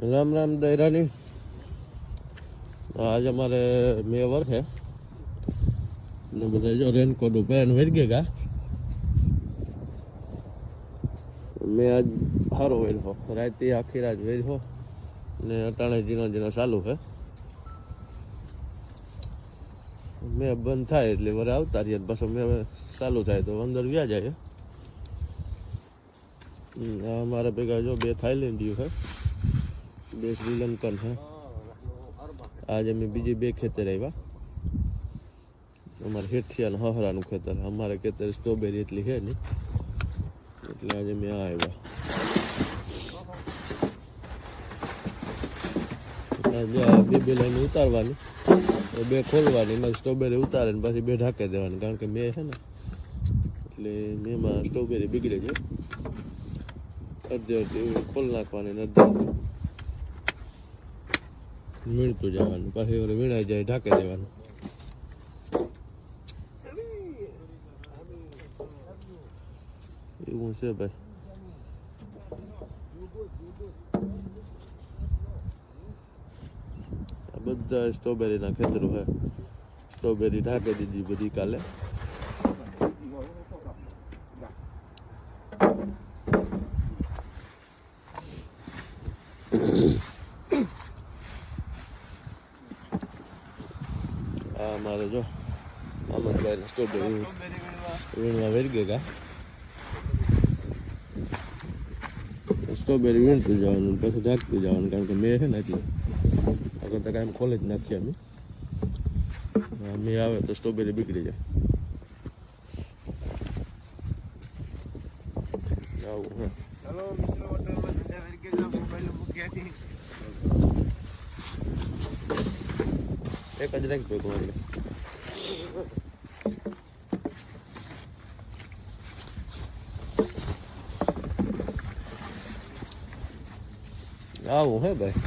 રામ રામ દૈરાની. આજ અમારે મેવર છે ને બધા જો રેનકોટ પહેન વહી ગયા. મેં આજ સારો વેલ્યો રાતે આખી રાત વેલ્યો ને અટાણે જીનો જીનો ચાલુ છે. મેં બંધ થાય એટલે વરે આવતા રહીએ પાછું મેં ચાલુ થાય તો અંદર વ્યા જાય. અમારા ભેગા જો બે થાઈલેન્ડિયું છે, બે શ્રીલંકન છે. आज अमे बीजे बे खेतर आव्या. अमारे हेठिया हहरानु खेतर, अमारे खेतर स्ट्रॉबेरी एटली है नहीं એટલે આજે અમે આ આવ્યા. બે લાઈન ઉતારવાની, બે ખોલવાની, એમાં સ્ટ્રોબેરી ઉતારે ને પછી બે ઢાંકી દેવાની, કારણ કે મેં છે ને એટલે મેમાં સ્ટ્રોબેરી બીગડે છે. અડધી અડધી ખોલ નાખવાની ને અડધી વીણતું જવાનું, પછી ઓરે વીણાઈ જાય ઢાંકી દેવાનું. એવું છે ભાઈ. આ બધા સ્ટ્રોબેરીના ખેતરો છે. સ્ટ્રોબેરી ઢાંકી દીધી બધી કાલે. મારે જો અમરભાઈ સ્ટ્રોબેરી વીણવા વેરી ગયા. સ્ટ્રોબેરી વીણતું જવાનું પછી ઢાંકતું જવાનું, કારણ કે મેં છે ને એટલે આગળ તો કાંઈ ખોલે જ નાખીએ અમે. મેં આવે તો સ્ટ્રોબેરી બીગડી જાય. આવું હે. એક જ રાખ ભેગું એટલે આવું હે ભાઈ.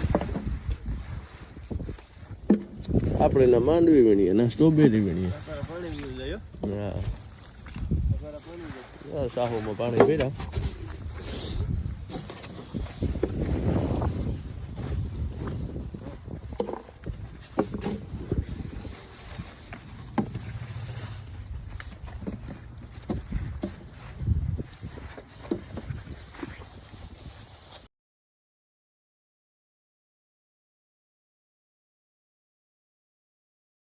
આપણે ના માંડવી વીણીએ ના સ્ટ્રોબેરી વીણીએ. હા, સાહોમાં પાણી પીરા.